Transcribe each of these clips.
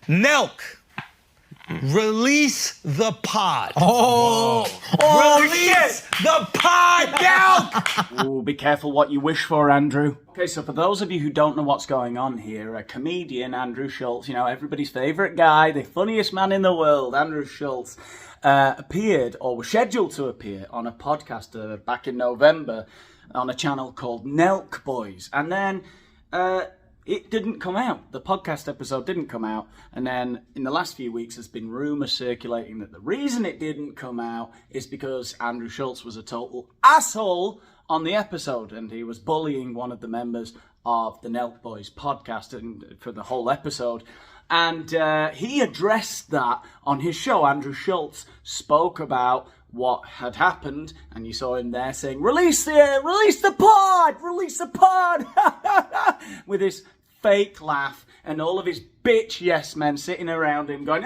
Nelk, release the pod. Release the pod, Nelk! Ooh, be careful what you wish for, Andrew. Okay, so for those of you who don't know what's going on here, a comedian, Andrew Schultz, everybody's favourite guy, the funniest man in the world, Andrew Schultz, appeared, or was scheduled to appear, on a podcast back in November on a channel called Nelk Boys. And then it didn't come out. The podcast episode didn't come out. And then in the last few weeks, there's been rumours circulating that the reason it didn't come out is because Andrew Schultz was a total asshole on the episode, and he was bullying one of the members of the Nelk Boys Podcast for the whole episode. And he addressed that on his show. Andrew Schultz spoke about what had happened, and you saw him there saying, release the pod, with his fake laugh, and all of his bitch yes men sitting around him going,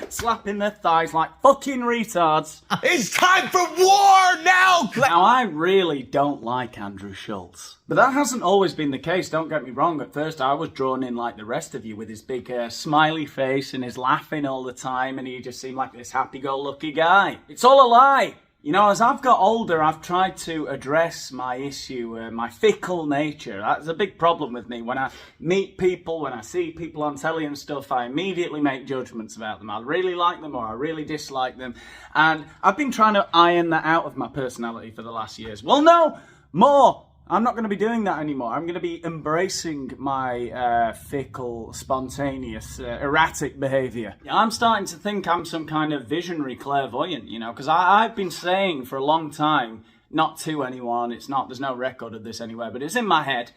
slapping their thighs like fucking retards. It's time for war now! Now, I really don't like Andrew Schultz, but that hasn't always been the case, don't get me wrong. At first, I was drawn in like the rest of you with his big smiley face and his laughing all the time, and he just seemed like this happy-go-lucky guy. It's all a lie. As I've got older, I've tried to address my issue, my fickle nature. That's a big problem with me. When I meet people, when I see people on telly and stuff, I immediately make judgments about them. I really like them or I really dislike them. And I've been trying to iron that out of my personality for the last years. Well, no, more. I'm not going to be doing that anymore. I'm going to be embracing my fickle, spontaneous, erratic behaviour. I'm starting to think I'm some kind of visionary clairvoyant, because I've been saying for a long time, not to anyone, there's no record of this anywhere, but it's in my head,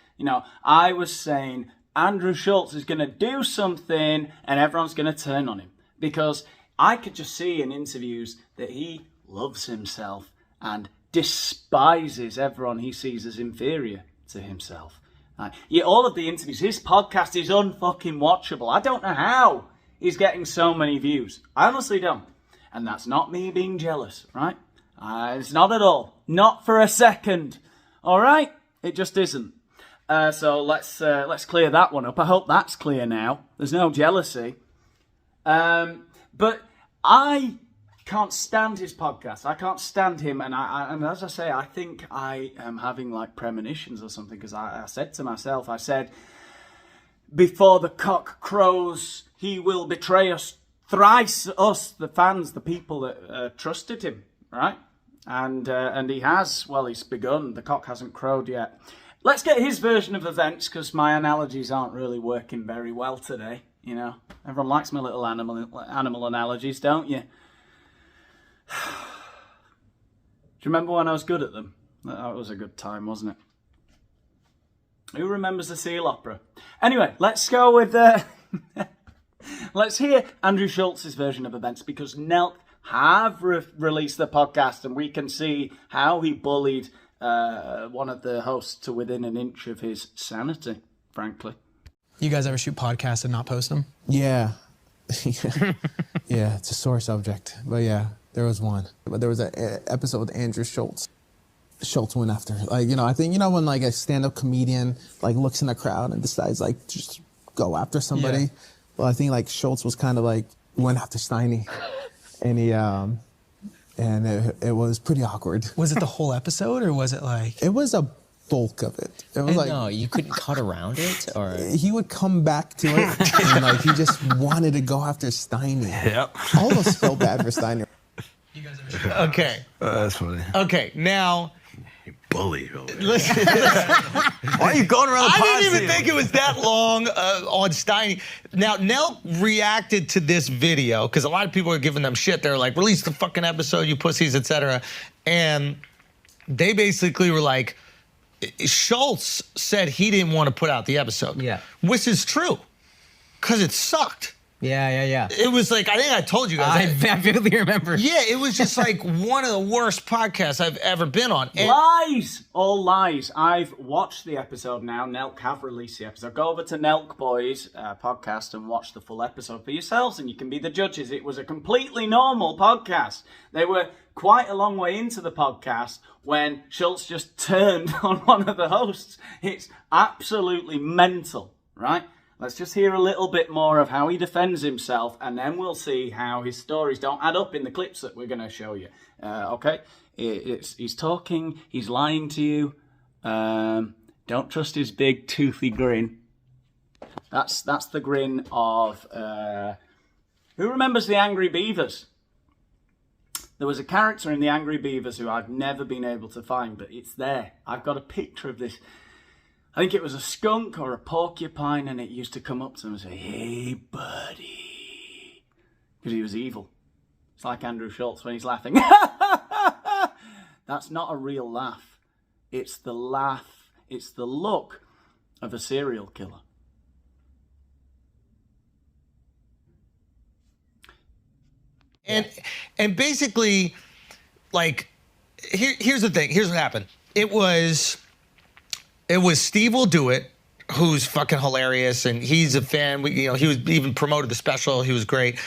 I was saying Andrew Schultz is going to do something and everyone's going to turn on him. Because I could just see in interviews that he loves himself and despises everyone he sees as inferior to himself. All of the interviews, his podcast is unfucking watchable. I don't know how he's getting so many views. I honestly don't. And that's not me being jealous, right? It's not at all. Not for a second. All right? It just isn't. So let's clear that one up. I hope that's clear now. There's no jealousy. But I can't stand his podcast. I can't stand him, and as I say, I think I am having like premonitions or something, because I said to myself, before the cock crows, he will betray us thrice, us, the fans, the people that trusted him, right? And he has. Well, he's begun. The cock hasn't crowed yet. Let's get his version of events, because my analogies aren't really working very well today. Everyone likes my little animal analogies, don't you? Do you remember when I was good at them? That was a good time, wasn't it? Who remembers the seal opera? Anyway, let's go with... let's hear Andrew Schultz's version of events, because Nelk have released the podcast, and we can see how he bullied one of the hosts to within an inch of his sanity, frankly. You guys ever shoot podcasts and not post them? Yeah. Yeah, it's a sore subject, but yeah. There was one. But there was an episode with Andrew Schultz. Schultz went after, I think, when like a stand-up comedian like looks in the crowd and decides like just go after somebody. Yeah. Well, I think like Schultz was kind of like went after Steiny, and he it was pretty awkward. Was it the whole episode, or was it like? It was a bulk of it. It was No, you couldn't cut around it, or he would come back to it, and like he just wanted to go after Steiny. Yep. I almost felt bad for Steiny. Okay. That's funny. Okay, now... You bully. Listen. Why are you going around the pod? I didn't even think it was that long on Steiny. Now, Nelk reacted to this video, because a lot of people are giving them shit. They're like, release the fucking episode, you pussies, etc. And they basically were like, Schultz said he didn't want to put out the episode. Yeah. Which is true, because it sucked. Yeah. It was like, I think I told you guys. I vividly remember. Yeah, it was just like one of the worst podcasts I've ever been on. And Lies! All lies. I've watched the episode now. Nelk have released the episode. Go over to Nelk Boys Podcast and watch the full episode for yourselves, and you can be the judges. It was a completely normal podcast. They were quite a long way into the podcast when Schultz just turned on one of the hosts. It's absolutely mental, right? Let's just hear a little bit more of how he defends himself, and then we'll see how his stories don't add up in the clips that we're going to show you. Okay? He's talking, he's lying to you. Don't trust his big toothy grin. That's the grin of... who remembers the Angry Beavers? There was a character in the Angry Beavers who I've never been able to find, but it's there. I've got a picture of this. I think it was a skunk or a porcupine, and it used to come up to him and say, "Hey, buddy," because he was evil. It's like Andrew Schultz when he's laughing. That's not a real laugh. It's the laugh, it's the look of a serial killer. And basically, like, here's the thing. Here's what happened. It was Steve Will Do It, who's fucking hilarious, and he's a fan. He was even promoted the special. He was great.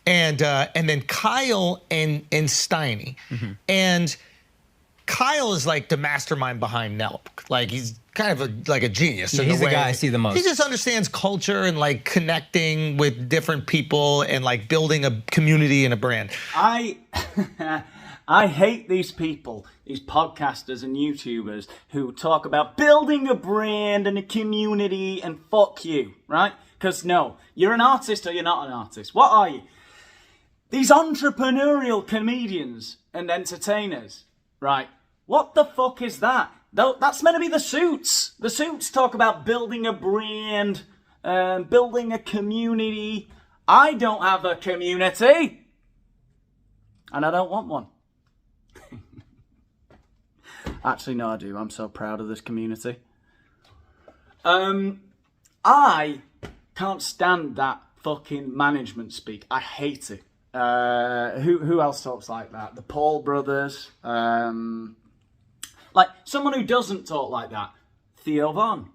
And then Kyle and Steiny. Mm-hmm. And Kyle is like the mastermind behind Nelk. Like, he's kind of like a genius. Yeah, he's the guy I see the most. He just understands culture and like connecting with different people and like building a community and a brand. I hate these people, these podcasters and YouTubers who talk about building a brand and a community, and fuck you, right? Because no, you're an artist or you're not an artist. What are you? These entrepreneurial comedians and entertainers, right? What the fuck is that? That's meant to be the Suits. The Suits talk about building a brand, building a community. I don't have a community, and I don't want one. Actually, no, I do. I'm so proud of this community. I can't stand that fucking management speak. I hate it. Who else talks like that? The Paul brothers. Like, someone who doesn't talk like that. Theo Von.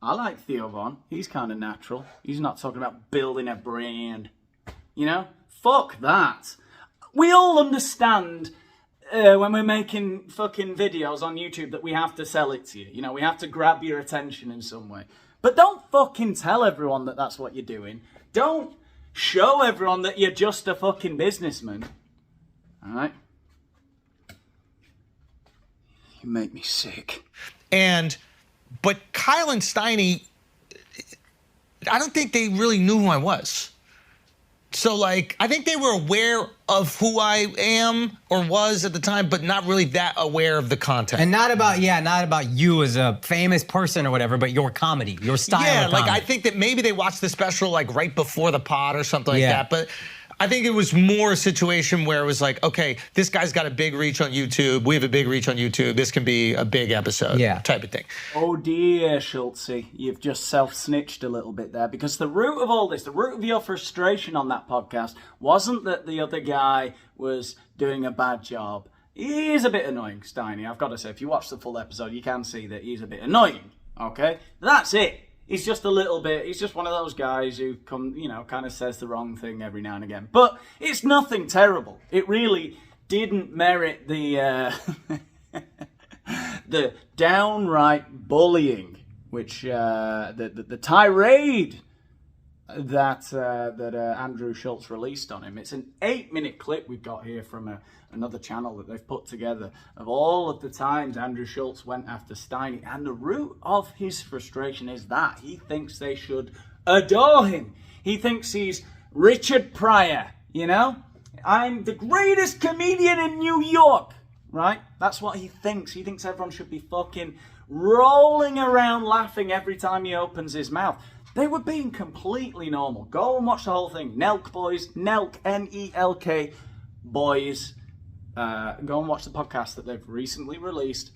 I like Theo Von. He's kind of natural. He's not talking about building a brand. You know? Fuck that. We all understand when we're making fucking videos on YouTube that we have to sell it to you. You know, we have to grab your attention in some way. But don't fucking tell everyone that that's what you're doing. Don't show everyone that you're just a fucking businessman. Alright? You make me sick. But Kyle and Steiny, I don't think they really knew who I was. So, like, I think they were aware of who I am or was at the time, but not really that aware of the content. And not about you as a famous person or whatever, but your comedy, your style of comedy. Like, I think that maybe they watched the special, like, right before the pod or something like that, but I think it was more a situation where it was like, okay, this guy's got a big reach on YouTube. We have a big reach on YouTube. This can be a big episode type of thing. Oh dear, Schultz, you've just self-snitched a little bit there, because the root of all this, the root of your frustration on that podcast wasn't that the other guy was doing a bad job. He is a bit annoying, Steiny. I've got to say, if you watch the full episode, you can see that he's a bit annoying, okay? That's it. He's just a little bit, he's just one of those guys who kind of says the wrong thing every now and again. But it's nothing terrible. It really didn't merit the the downright bullying, which the tirade that Andrew Schultz released on him. It's an 8-minute clip we've got here from another channel that they've put together of all of the times Andrew Schultz went after Steiny, and the root of his frustration is that he thinks they should adore him. He thinks he's Richard Pryor, you know? I'm the greatest comedian in New York, right? That's what he thinks. He thinks everyone should be fucking rolling around laughing every time he opens his mouth. They were being completely normal. Go and watch the whole thing. Nelk Boys, Nelk, N-E-L-K, Boys. Go and watch the podcast that they've recently released,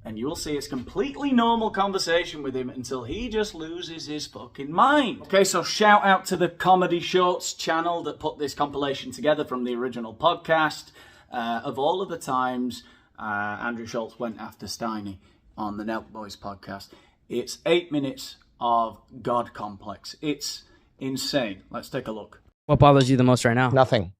and you will see it's completely normal conversation with him until he just loses his fucking mind. Okay, so shout out to the Comedy Shorts channel that put this compilation together from the original podcast. Of all of the times Andrew Schultz went after Steiny on the Nelk Boys podcast, it's 8 minutes of God complex. It's insane. Let's take a look. What bothers you the most right now? Nothing.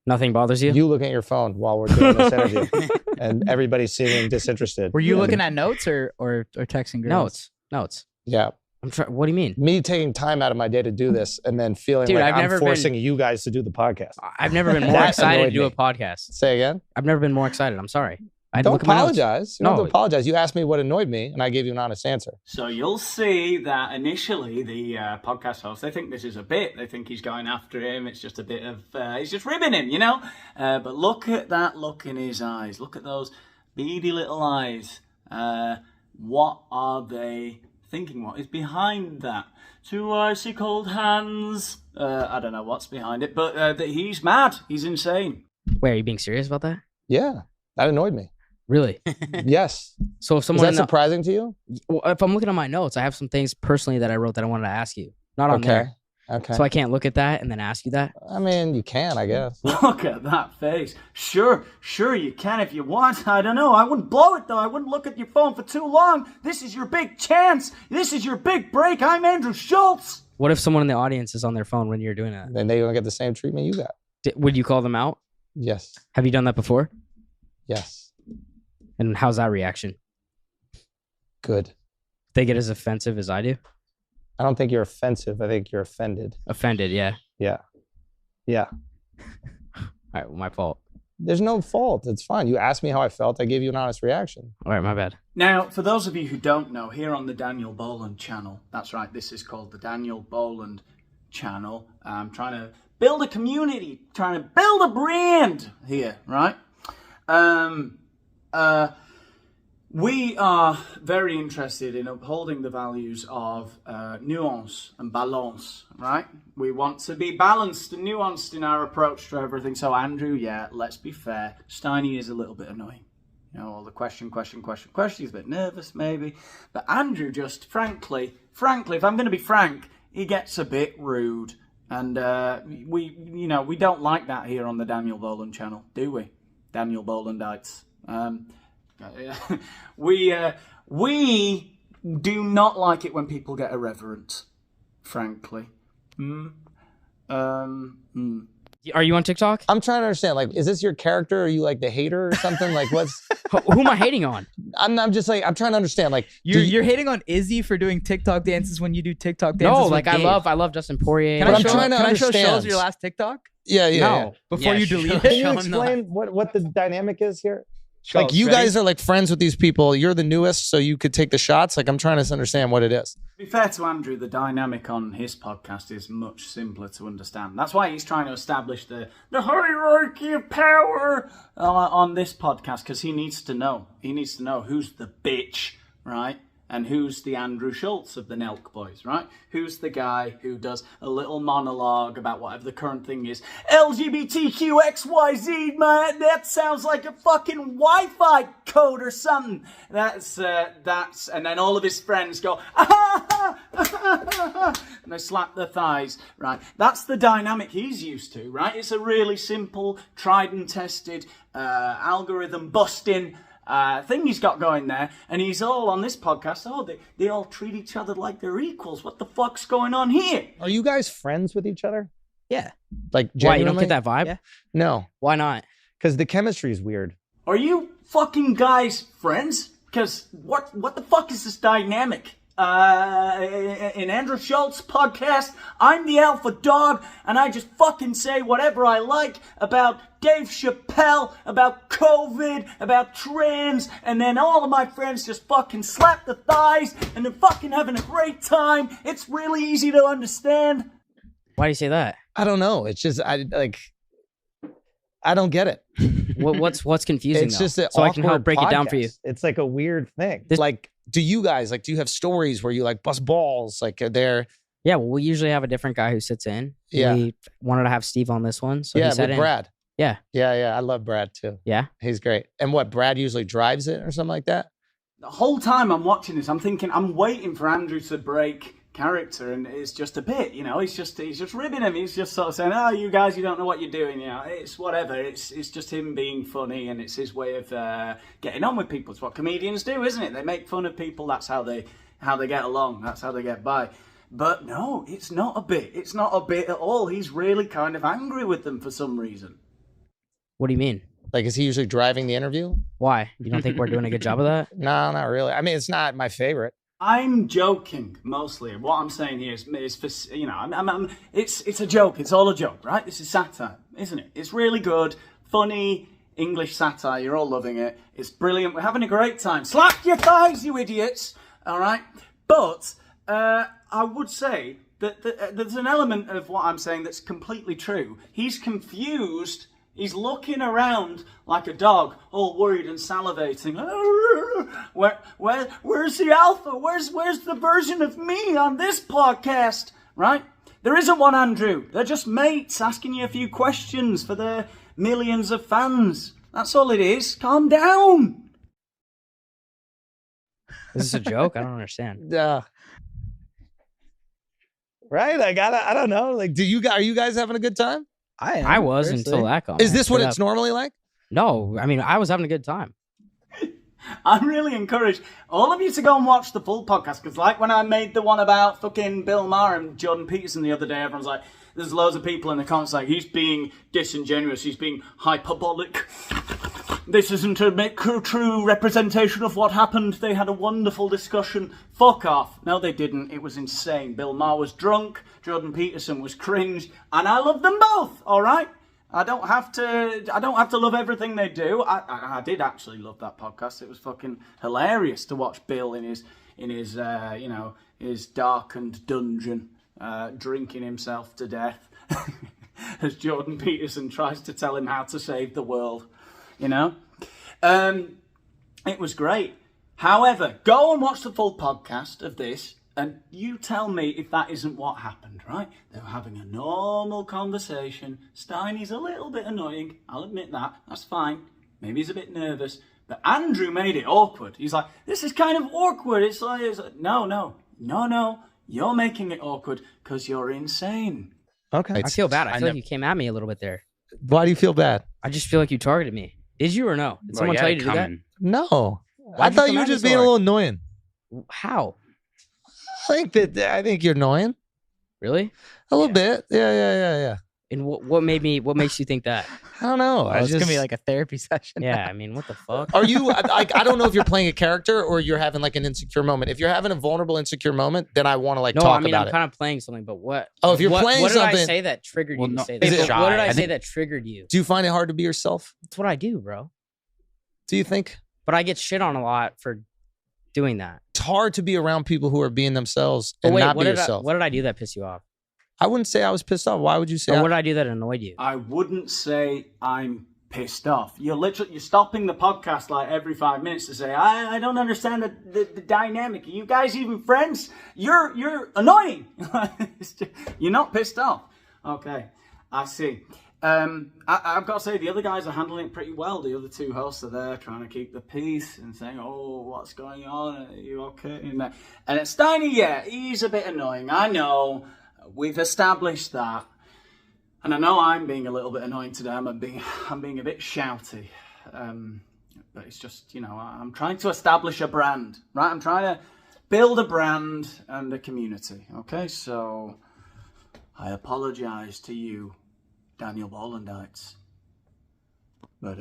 Nothing bothers you? You looking at your phone while we're doing this interview, and everybody's seeming disinterested. Were you looking at notes or texting girls? Notes. Yeah. What do you mean? Me taking time out of my day to do this and then feeling Dude, like I've I'm never forcing you guys to do the podcast. I've never been more That excited to annoyed do a me. podcast. Say again? I've never been more excited. I'm sorry. I had to Don't look at my notes. apologize. You don't have No. to apologize. You asked me what annoyed me, and I gave you an honest answer. So you'll see that initially the podcast host, they think this is a bit. They think he's going after him. It's just a bit of, he's just ribbing him, you know? But look at that look in his eyes. Look at those beady little eyes. What are they thinking? What is behind that? Two icy cold hands. I don't know what's behind it, but that he's mad. He's insane. Wait, are you being serious about that? Yeah, that annoyed me. Really? Yes. So if Is someone that surprising to you? if I'm looking at my notes, I have some things personally that I wrote that I wanted to ask you. Not on there. Okay. So I can't look at that and then ask you that. I mean, you can, I guess. Look at that face. Sure you can if you want. I don't know. I wouldn't blow it though. I wouldn't look at your phone for too long. This is your big chance. This is your big break. I'm Andrew Schultz. What if someone in the audience is on their phone when you're doing that? Then they're gonna get the same treatment you got. Would you call them out? Yes. Have you done that before? Yes. And how's that reaction? Good. They get as offensive as I do? I don't think you're offensive. I think you're offended. Offended, yeah. Yeah. Yeah. All right, well, my fault. There's no fault. It's fine. You asked me how I felt. I gave you an honest reaction. All right, my bad. Now, for those of you who don't know, here on the Daniel Boland channel, that's right, this is called the Daniel Boland channel. I'm trying to build a community, trying to build a brand here, right? We are very interested in upholding the values of nuance and balance, right? We want to be balanced and nuanced in our approach to everything. So Andrew, yeah, let's be fair, Steiny is a little bit annoying. You know, all the question. He's a bit nervous, maybe. But Andrew just, frankly, if I'm going to be frank, he gets a bit rude. And we don't like that here on the Daniel Boland channel, do we? Daniel Bolandites. We do not like it when people get irreverent, frankly. Are you on TikTok? I'm trying to understand, like, is this your character? Are you like the hater or something? Like, what's... Who am I hating on? I'm just like, I'm trying to understand, like... You're hating on Izzy for doing TikTok dances when you do TikTok dances No, with like I Dave. love Justin Poirier. Can But I I'm show, trying to can I show understand. Schultz your last TikTok? Yeah. No. Before you delete it? Can you Show explain what the dynamic is here? Schultz, Like, you ready? guys are like friends with these people. You're the newest, so you could take the shots. Like, I'm trying to understand what it is. To be fair to Andrew, the dynamic on his podcast is much simpler to understand. That's why he's trying to establish the hierarchy of power on this podcast, because he needs to know. He needs to know who's the bitch, right? And who's the Andrew Schultz of the Nelk Boys, right? Who's the guy who does a little monologue about whatever the current thing is. LGBTQXYZ, man, that sounds like a fucking Wi-Fi code or something. That's, and then all of his friends go, and they slap their thighs, right? That's the dynamic he's used to, right? It's a really simple, tried and tested, algorithm busting thing he's got going there, and he's all on this podcast. Oh, they all treat each other like they're equals. What the fuck's going on here? Are you guys friends with each other? Yeah. Like, Why, you don't genuinely? get that vibe? Yeah. No, Why not? because the chemistry is weird. Are you fucking guys friends? Because what the fuck is this dynamic? In Andrew Schultz podcast, I'm the alpha dog, and I just fucking say whatever I like about Dave Chappelle, about COVID, about trans, and then all of my friends just fucking slap the thighs, and they're fucking having a great time. It's really easy to understand. Why do you say that? I don't know. It's just, I don't get it. What's confusing? It's though? just an so I can help awkward break it down for you. podcast. It's like a weird thing. This- Like, do you guys, like, do you have stories where you like bust balls? Like, are there... Yeah, well, we usually have a different guy who sits in. Yeah. We wanted to have Steve on this one, so yeah, he sat with in. Brad. Yeah. Yeah. I love Brad too. Yeah. He's great. And what, Brad usually drives it or something like that? The whole time I'm watching this, I'm thinking, I'm waiting for Andrew to break character, and it's just a bit, you know, he's just ribbing him. He's just sort of saying, oh, you guys, you don't know what you're doing, you know, it's whatever. It's just him being funny, and it's his way of getting on with people. It's what comedians do, isn't it? They make fun of people. That's how they get along. That's how they get by. But no, it's not a bit. It's not a bit at all. He's really kind of angry with them for some reason. What do you mean? Like, is he usually driving the interview? Why? You don't think we're doing a good job of that? No, not really. I mean, it's not my favorite. I'm joking mostly. What I'm saying here is for, you know, it's a joke. It's all a joke, right? This is satire, isn't it? It's really good, funny English satire. You're all loving it. It's brilliant. We're having a great time. Slap your thighs, you idiots. All right. But I would say that there's an element of what I'm saying that's completely true. He's confused. He's looking around like a dog, all worried and salivating. Where's the alpha? Where's the version of me on this podcast? Right? There isn't one, Andrew. They're just mates asking you a few questions for their millions of fans. That's all it is. Calm down. Is this a joke? I don't understand. Right? Like, I don't know. Like, are you guys having a good time? I was until that comment. Is this what it's normally like? No, I mean, I was having a good time. I'm really encouraged all of you to go and watch the full podcast, because like when I made the one about fucking Bill Maher and Jordan Peterson the other day, everyone's like, there's loads of people in the comments like, he's being disingenuous, he's being hyperbolic. This isn't a true representation of what happened. They had a wonderful discussion. Fuck off. No, they didn't. It was insane. Bill Maher was drunk. Jordan Peterson was cringe. And I love them both, all right? I don't have to love everything they do. I did actually love that podcast. It was fucking hilarious to watch Bill in his you know, his darkened dungeon, drinking himself to death as Jordan Peterson tries to tell him how to save the world. You know, it was great. However, go and watch the full podcast of this, and you tell me if that isn't what happened, right? They were having a normal conversation. Steiny's a little bit annoying. I'll admit that. That's fine. Maybe he's a bit nervous. But Andrew made it awkward. He's like, this is kind of awkward. It's like no. You're making it awkward because you're insane. Okay. I feel bad. I feel like you came at me a little bit there. Why do you feel bad? I just feel like you targeted me. Did you or no? Did someone tell you to do that? No. I thought you were just being a little annoying. How? I think you're annoying. Really? A little bit. Yeah. And what makes you think that? I don't know. It's gonna be like a therapy session. Yeah, I mean, what the fuck? Are you like, I don't know if you're playing a character or you're having like an insecure moment. If you're having a vulnerable, insecure moment, then I want to like talk about it. No, I mean, I'm kind of playing something, but what? Oh, if you're playing something. What did I say that triggered you to say that? What did I say that triggered you? Do you find it hard to be yourself? That's what I do, bro. Do you think? But I get shit on a lot for doing that. It's hard to be around people who are being themselves and not be yourself. What did I do that pissed you off? I wouldn't say I was pissed off. Why would you say? What did I do that annoyed you? I wouldn't say I'm pissed off. You're stopping the podcast like every 5 minutes to say, I don't understand the dynamic. Are you guys even friends? You're annoying. You're not pissed off. Okay, I see. I've got to say, the other guys are handling it pretty well. The other two hosts are there trying to keep the peace and saying, oh, what's going on? Are you okay? And it's Steiny, yeah, he's a bit annoying. I know. We've established that. And I know I'm being a little bit annoying today. I'm being a bit shouty. But it's just, you know, I'm trying to establish a brand, right? I'm trying to build a brand and a community, okay? So I apologize to you, Daniel Bolandites. But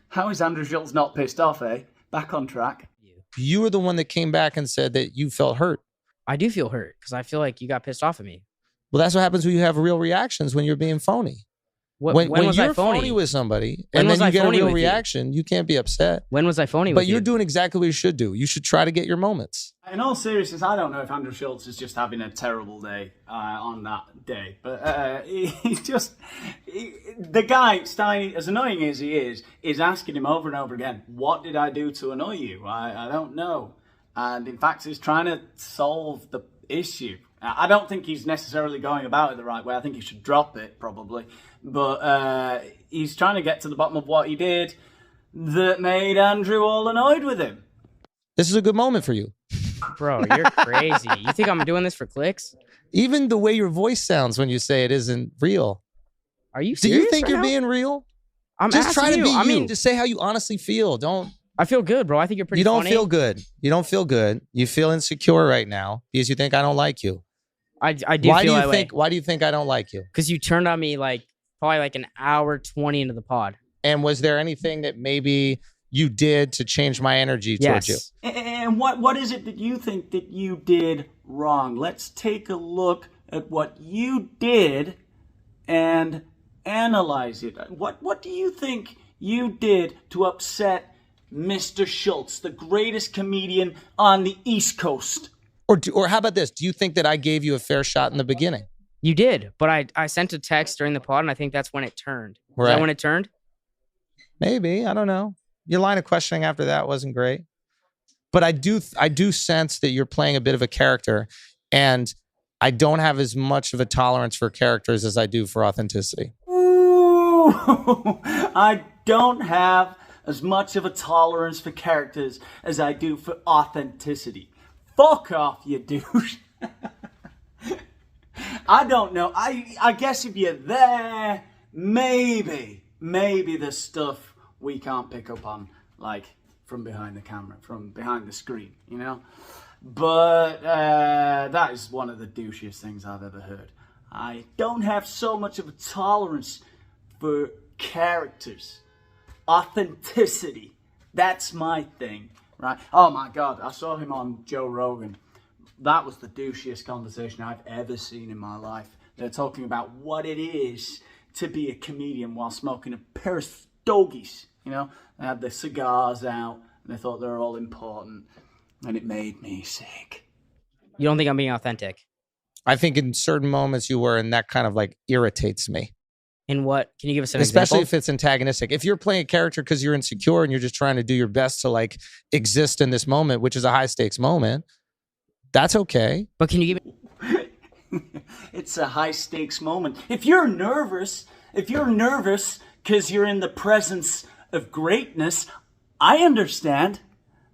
how is Andrew Schultz not pissed off, eh? Back on track. You were the one that came back and said that you felt hurt. I do feel hurt because I feel like you got pissed off at me. Well, that's what happens when you have real reactions when you're being phony. When was you're I phony? phony with somebody and then you get a real reaction, you can't be upset. When was I phony with you? But you're doing exactly what you should do. You should try to get your moments. In all seriousness, I don't know if Andrew Schultz is just having a terrible day on that day. But he's just... the guy, Steiny, as annoying as he is asking him over and over again, what did I do to annoy you? I don't know. And in fact, he's trying to solve the issue. I don't think he's necessarily going about it the right way. I think he should drop it, probably. But he's trying to get to the bottom of what he did that made Andrew all annoyed with him. This is a good moment for you. Bro, you're crazy. You think I'm doing this for clicks? Even the way your voice sounds when you say it isn't real. Are you serious? Do you think right you're now? being real? I'm just try to you. be I you. mean, Just say how you honestly feel. Don't. I feel good, bro. I think you're pretty funny. You don't feel good. You don't feel good. You feel insecure right now because you think I don't like you. I do feel that way. Why do you think I don't like you? Because you turned on me like probably like an hour 20 into the pod. And was there anything that maybe you did to change my energy towards you. And what is it that you think that you did wrong? Let's take a look at what you did and analyze it. What do you think you did to upset Mr. Schultz, the greatest comedian on the East Coast? Or how about this? Do you think that I gave you a fair shot in the beginning? You did, but I sent a text during the pod, and I think that's when it turned. Is Right. that when it turned? Maybe, I don't know. Your line of questioning after that wasn't great. But I do sense that you're playing a bit of a character, and I don't have as much of a tolerance for characters as I do for authenticity. Ooh, I don't have as much of a tolerance for characters as I do for authenticity. Fuck off, you douche. I don't know. I guess if you're there, maybe there's stuff we can't pick up on, like from behind the camera, from behind the screen, you know? But that is one of the douchiest things I've ever heard. I don't have so much of a tolerance for characters. Authenticity. That's my thing, right? Oh my God, I saw him on Joe Rogan. That was the douchiest conversation I've ever seen in my life. They're talking about what it is to be a comedian while smoking a pair of stogies. You know, they had their cigars out and they thought they were all important, and it made me sick. You don't think I'm being authentic? I think in certain moments you were, and that kind of like irritates me. In what? Can you give us an Especially example? if it's antagonistic. If you're playing a character because you're insecure and you're just trying to do your best to like exist in this moment, which is a high stakes moment, that's okay. But can you give me... It's a high stakes moment. If you're nervous because you're in the presence of greatness, I understand.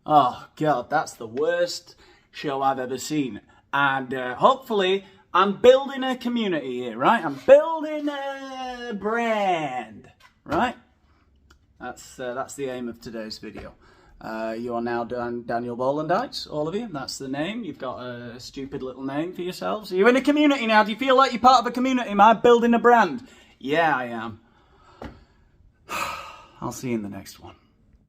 Oh God, that's the worst show I've ever seen. And hopefully I'm building a community here, right? I'm building a brand, right? That's the aim of today's video. You are now Daniel Bolandites, all of you. That's the name. You've got a stupid little name for yourselves. Are you in a community now? Do you feel like you're part of a community? Am I building a brand? Yeah, I am. I'll see you in the next one.